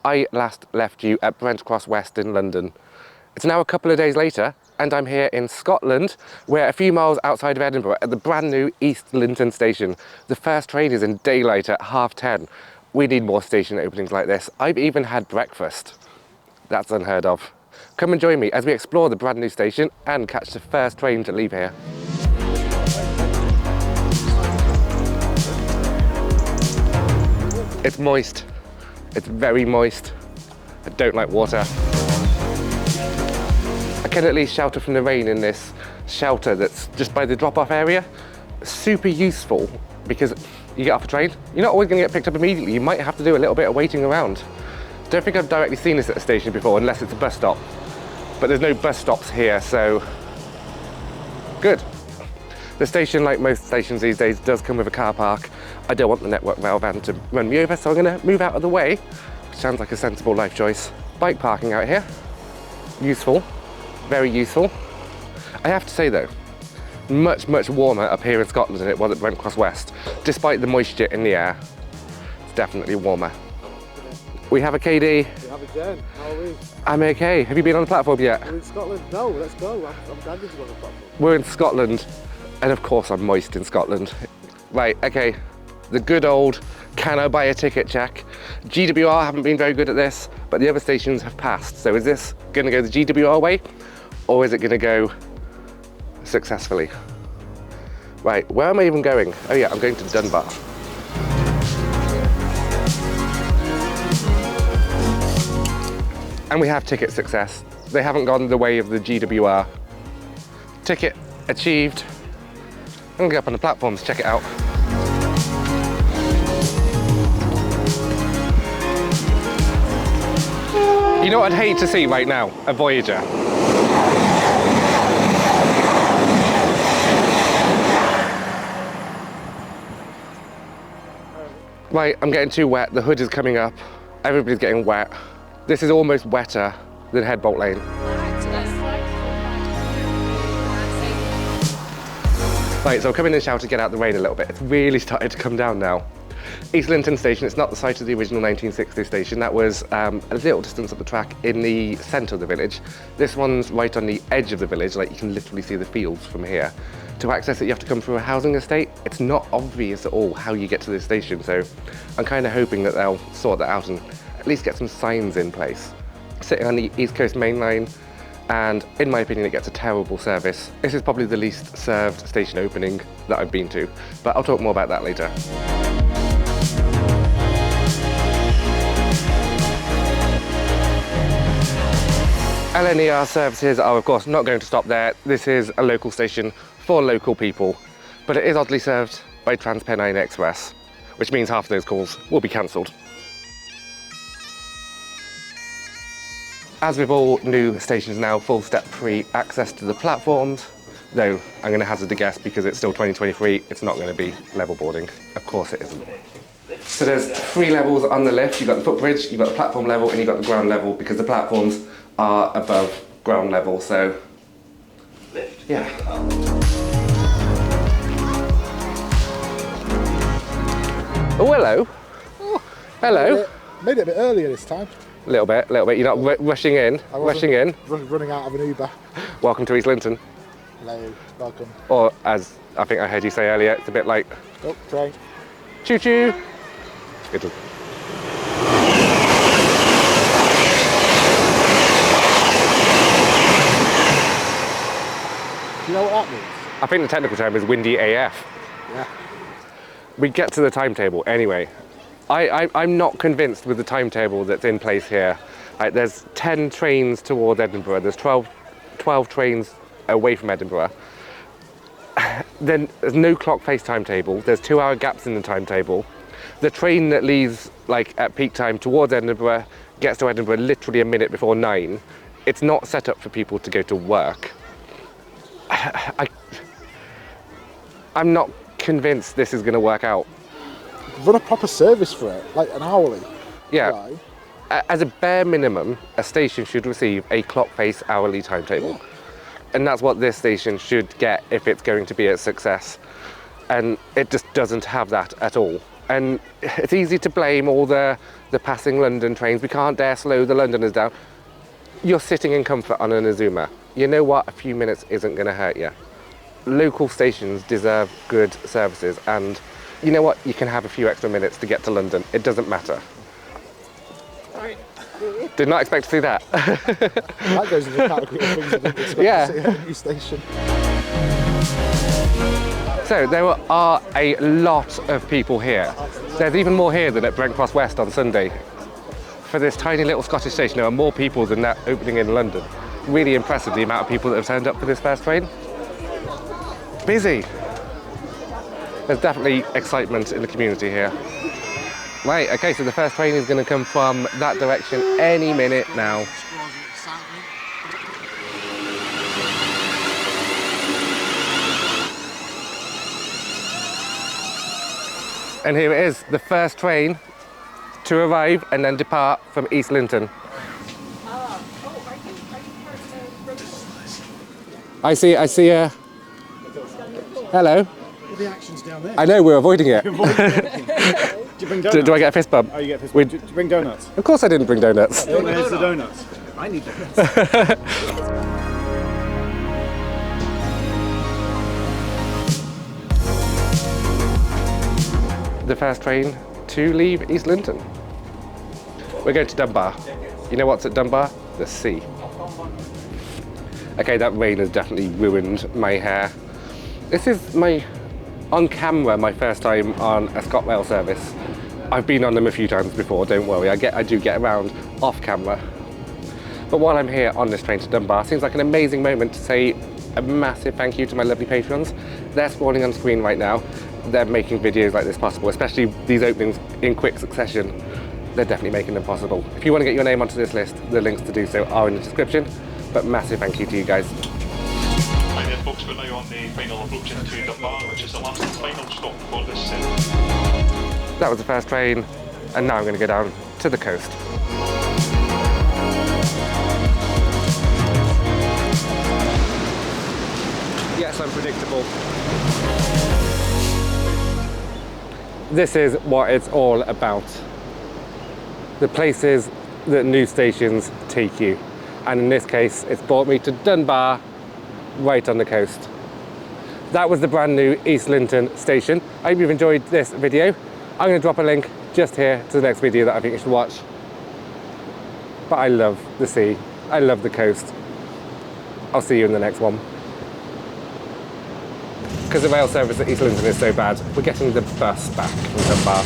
I last left you at Brent Cross West in London. It's now a couple of days later, and I'm here in Scotland. We're a few miles outside of Edinburgh at the brand new East Linton station. The first train is in daylight at 10:30. We need more station openings like this. I've even had breakfast. That's unheard of. Come and join me as we explore the brand new station and catch the first train to leave here. It's moist. It's very moist. I don't like water. I can at least shelter from the rain in this shelter that's just by the drop-off area. Super useful because you get off a train, you're not always going to get picked up immediately. You might have to do a little bit of waiting around. Don't think I've directly seen this at a station before unless it's a bus stop. But there's no bus stops here, so good. The station, like most stations these days, does come with a car park. I don't want the Network Rail van to run me over, so I'm going to move out of the way, which sounds like a sensible life choice. Bike parking out here. Useful. Very useful. I have to say though, much, much warmer up here in Scotland than it was at Brent Cross West. Despite the moisture in the air, it's definitely warmer. We have a KD. We have a Jen. How are we? I'm okay. Have you been on the platform yet? We're in Scotland. No, let's go. I'm gagging to go on the platform. We're in Scotland, and of course I'm moist in Scotland. Right, okay. The good old can I buy a ticket check. GWR haven't been very good at this, but the other stations have passed. So is this going to go the GWR way, or is it going to go successfully? Right, where am I even going? Oh yeah, I'm going to Dunbar. And we have ticket success. They haven't gone the way of the GWR. Ticket achieved. I'm gonna get up on the platforms, check it out. You know what I'd hate to see right now? A Voyager. Right, I'm getting too wet. The hood is coming up. Everybody's getting wet. This is almost wetter than Headbolt Lane. Right, so I'm coming in the shower to get out the rain a little bit. It's really started to come down now. East Linton station, it's not the site of the original 1960 station. That was a little distance up the track in the centre of the village. This one's right on the edge of the village, like you can literally see the fields from here. To access it, you have to come through a housing estate. It's not obvious at all how you get to this station, so I'm kind of hoping that they'll sort that out and at least get some signs in place. Sitting on the East Coast Main Line, and in my opinion it gets a terrible service. This is probably the least served station opening that I've been to, but I'll talk more about that later. LNER services are of course not going to stop there. This is a local station for local people, but it is oddly served by TransPennine Express, which means half of those calls will be cancelled. As with all new stations now, full step-free access to the platforms, though I'm going to hazard a guess because it's still 2023, it's not going to be level boarding. Of course it isn't. So there's 3 levels on the lift. You've got the footbridge, you've got the platform level, and you've got the ground level because the platforms are above ground level, so lift. Yeah. Oh, hello. Oh, hello. Made it a bit earlier this time. A little bit. You're not rushing in. Running out of an Uber. Welcome to East Linton. Hello, welcome. Or as I think I heard you say earlier, it's a bit like... Oh, train. Choo choo. It'll... Do you know what that means? I think the technical term is windy AF. Yeah. We get to the timetable anyway. I'm not convinced with the timetable that's in place here. Like, there's 10 trains toward Edinburgh, there's 12 trains away from Edinburgh. Then there's no clock face timetable, there's 2-hour gaps in the timetable. The train that leaves like at peak time towards Edinburgh gets to Edinburgh literally a minute before 9. It's not set up for people to go to work. I'm not convinced this is going to work out. Run a proper service for it, like an hourly. Yeah. Right. As a bare minimum, a station should receive a clock face hourly timetable. Yeah. And that's what this station should get if it's going to be a success. And it just doesn't have that at all. And it's easy to blame all the passing London trains. We can't dare slow the Londoners down. You're sitting in comfort on an Azuma. You know what? A few minutes isn't going to hurt you. Local stations deserve good services, and you know what? You can have a few extra minutes to get to London. It doesn't matter. Did not expect to see that. That goes in the category of things I didn't expect to see at a new station. So there are a lot of people here. There's even more here than at Brent Cross West on Sunday. For this tiny little Scottish station, there are more people than that opening in London. Really impressive, the amount of people that have turned up for this first train. Busy. There's definitely excitement in the community here. Right, okay, so the first train is going to come from that direction any minute now. And here it is, the first train to arrive and then depart from East Linton. I see hello. Well, the action's down there. I know, we're avoiding it. Do you bring donuts? Do I get a fist bump? Oh, you get a fist bump. Did you bring donuts? Of course I didn't bring donuts. Where's the donuts? I need donuts. The first train to leave East Linton. We're going to Dunbar. You know what's at Dunbar? The sea. Okay, that rain has definitely ruined my hair. This is on camera, my first time on a ScotRail service. I've been on them a few times before, don't worry, I do get around off camera. But while I'm here on this train to Dunbar, seems like an amazing moment to say a massive thank you to my lovely patrons. They're scrolling on screen right now. They're making videos like this possible, especially these openings in quick succession. They're definitely making them possible. If you want to get your name onto this list, the links to do so are in the description. But massive thank you to you guys. Right then folks, we're now on the final approach into Dunbar, which is the last and final stop for this set. That was the first train, and now I'm going to go down to the coast. Yes, I'm predictable. This is what it's all about. The places that new stations take you. And in this case, it's brought me to Dunbar, right on the coast. That was the brand new East Linton station. I hope you've enjoyed this video. I'm going to drop a link just here to the next video that I think you should watch. But I love the sea. I love the coast. I'll see you in the next one. Because the rail service at East Linton is so bad, we're getting the bus back from Dunbar.